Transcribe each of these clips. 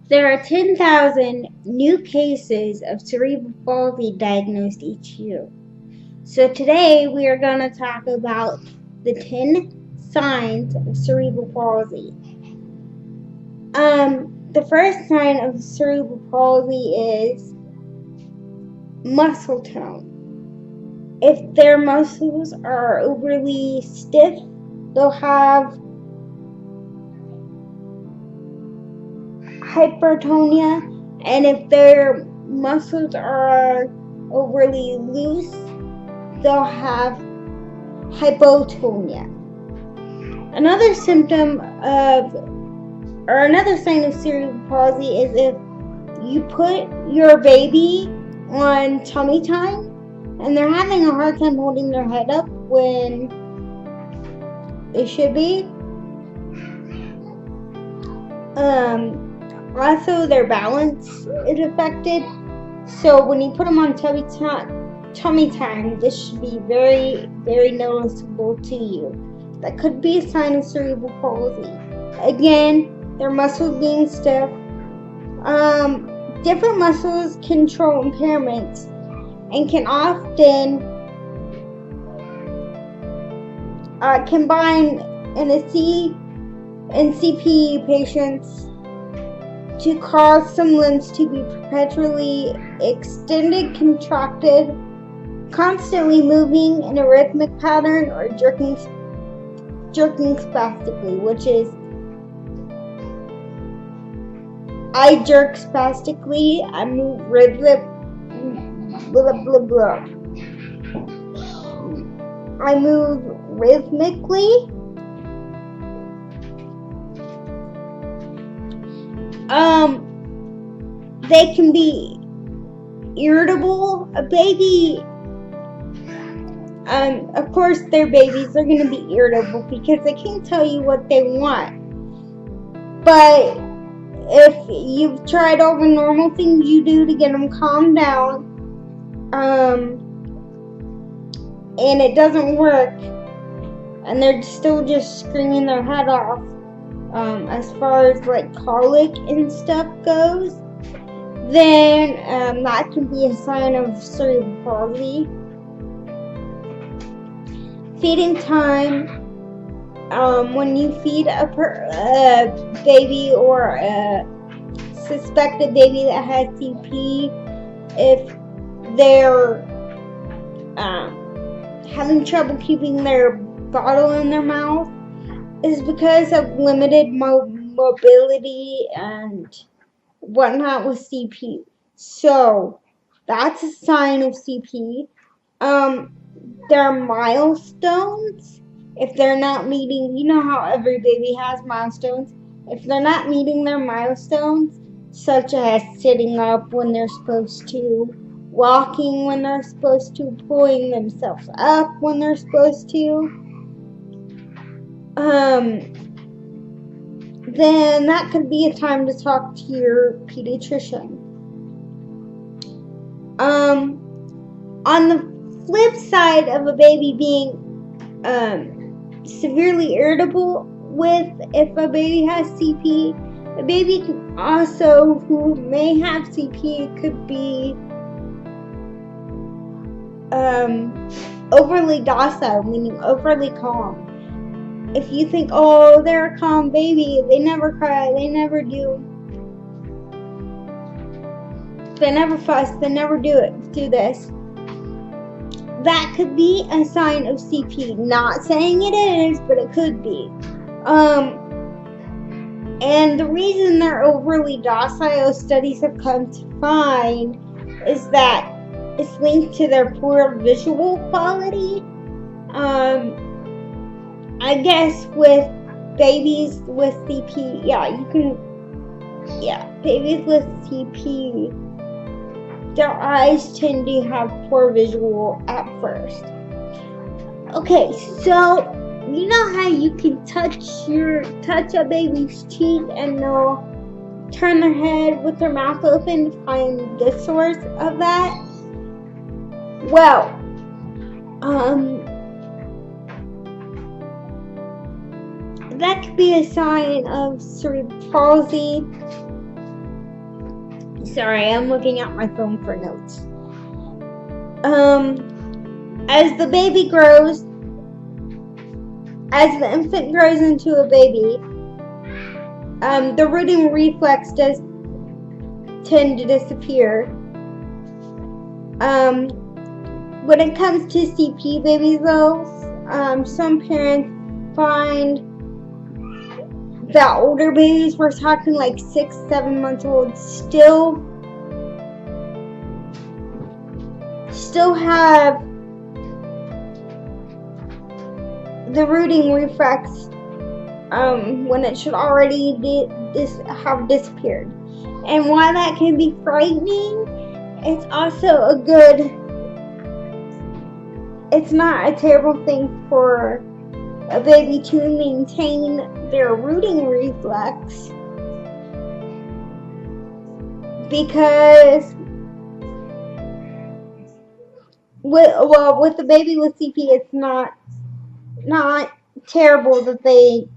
There are 10,000 new cases of cerebral palsy diagnosed each year. So today we are going to talk about the 10 signs of cerebral palsy. The first sign of cerebral palsy is muscle tone. If their muscles are overly stiff, they'll have hypertonia, and if their muscles are overly loose, they'll have hypotonia. Another sign of cerebral palsy is if you put your baby on tummy time and they're having a hard time holding their head up when they should be. Also, their balance is affected. So when you put them on tummy time, this should be very, very noticeable to you. That could be a sign of cerebral palsy. Again, their muscles being stiff. Different muscles control impairments and can often combine in CP patients to cause some limbs to be perpetually extended, contracted, constantly moving in a rhythmic pattern, or jerking spastically, which is I jerk spastically, I move rhythmic, blah blah blah. I move rhythmically. They can be irritable. A baby, of course, their babies are going to be irritable because they can't tell you what they want. But if you've tried all the normal things you do to get them calmed down, and it doesn't work, and they're still just screaming their head off, as far as like colic and stuff goes, then that can be a sign of cerebral palsy. Feeding time. When you feed a baby or a suspected baby that has CP, if they're having trouble keeping their bottle in their mouth, is because of limited mobility and whatnot with CP. So that's a sign of CP. Their milestones, if they're not meeting, you know how every baby has milestones. If they're not meeting their milestones, such as sitting up when they're supposed to, walking when they're supposed to, pulling themselves up when they're supposed to, then that could be a time to talk to your pediatrician. On the flip side of a baby being severely irritable if a baby has CP, a baby can also who may have CP could be overly docile, meaning overly calm. If you think, oh, they're a calm baby, they never cry, they never do, they never fuss, they never do this, that could be a sign of CP. Not saying it is, but it could be. And the reason they're overly docile, studies have come to find, is that it's linked to their poor visual quality. I guess with babies with CP, babies with CP, their eyes tend to have poor visual at first. Okay, so you know how you can touch a baby's cheek and they'll turn their head with their mouth open to find the source of that? Well, that could be a sign of cerebral palsy. Sorry, I'm looking at my phone for notes. As the baby grows, as the infant grows into a baby, the rooting reflex does tend to disappear. When it comes to CP babies, though, some parents find that older babies, we're talking like 6-7 months old, still have the rooting reflex when it should already have disappeared. And while that can be frightening, it's also it's not a terrible thing for a baby to maintain their rooting reflex, because with the baby with CP, it's not terrible that they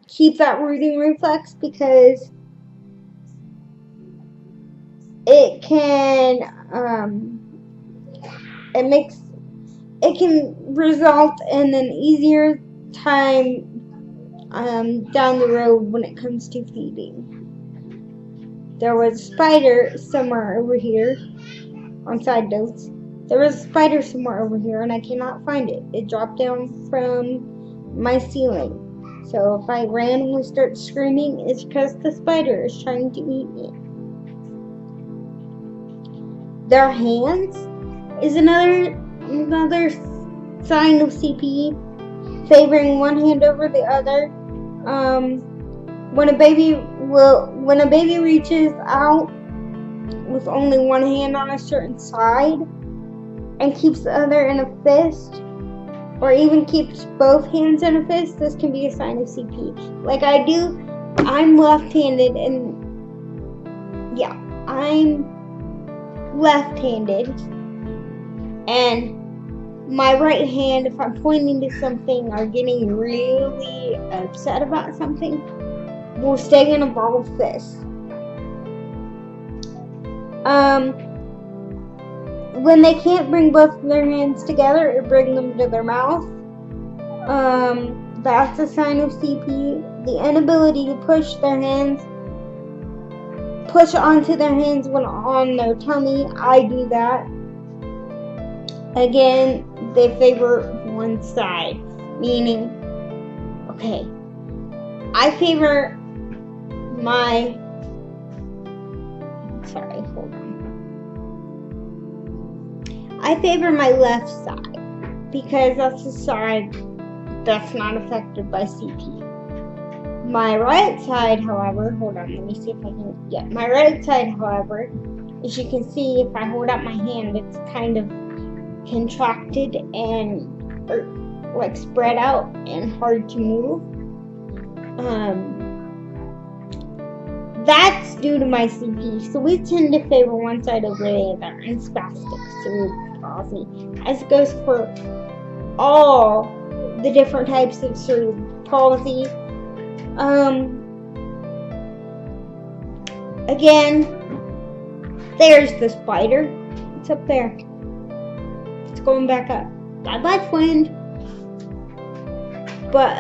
keep that rooting reflex, because it can it can result in an easier time down the road when it comes to feeding. There was a spider somewhere over here. On side notes, there was a spider somewhere over here, and I cannot find it. It dropped down from my ceiling. So if I randomly start screaming, it's because the spider is trying to eat me. Their hands is another sign of CP, favoring one hand over the other. When a baby reaches out with only one hand on a certain side and keeps the other in a fist, or even keeps both hands in a fist, this can be a sign of CP. Like I do, I'm left-handed, and yeah, I'm left-handed, and my right hand, if I'm pointing to something or getting really upset about something, will stay in a balled fist. When they can't bring both of their hands together or bring them to their mouth, that's a sign of CP. The inability to push onto their hands when on their tummy, I do that. Again, they favor one side, meaning, okay, I favor my, I favor my left side, because that's the side that's not affected by CP. My right side, however, hold on, let me see if I can, yeah, my right side, however, as you can see, if I hold out my hand, it's kind of contracted and like spread out and hard to move. That's due to my CP, so we tend to favor one side over the other in spastic cerebral palsy, as it goes for all the different types of cerebral palsy. Again, there's the spider. It's up there. It's going back up. Bye-bye, friend. But,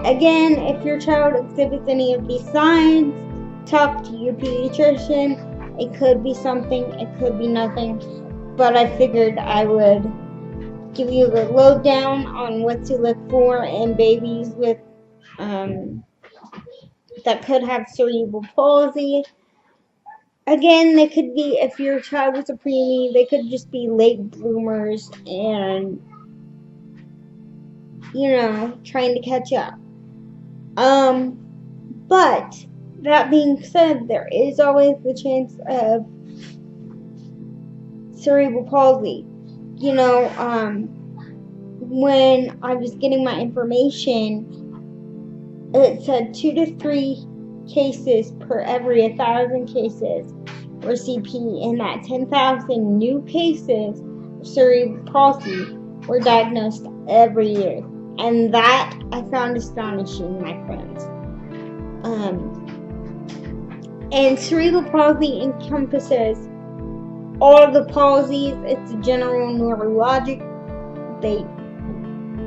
again, if your child exhibits any of these signs, talk to your pediatrician. It could be something, it could be nothing, but I figured I would give you the lowdown on what to look for in babies with that could have cerebral palsy. Again, they could be, if your child was a preemie, they could just be late bloomers and, trying to catch up. But that being said, there is always the chance of cerebral palsy. When I was getting my information, it said 2 to 3 cases per every 1,000 cases were CP, and that 10,000 new cases of cerebral palsy were diagnosed every year. And that I found astonishing, my friends. And cerebral palsy encompasses all the palsies. It's a general neurologic.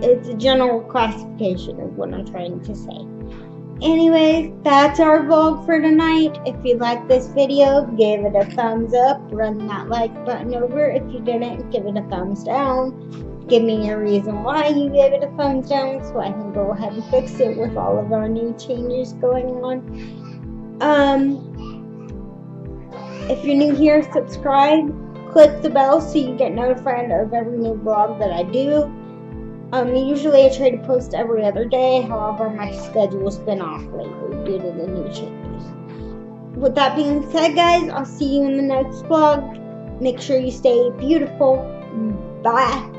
It's a general classification of what I'm trying to say. Anyways, that's our vlog for tonight. If you liked this video, give it a thumbs up. Run that like button over. If you didn't, give it a thumbs down. Give me a reason why you gave it a thumbs down so I can go ahead and fix it with all of our new changes going on. If you're new here, subscribe. Click the bell so you get notified of every new vlog that I do. Usually I try to post every other day, however my schedule's been off lately due to the new changes. With that being said, guys, I'll see you in the next vlog. Make sure you stay beautiful. Bye.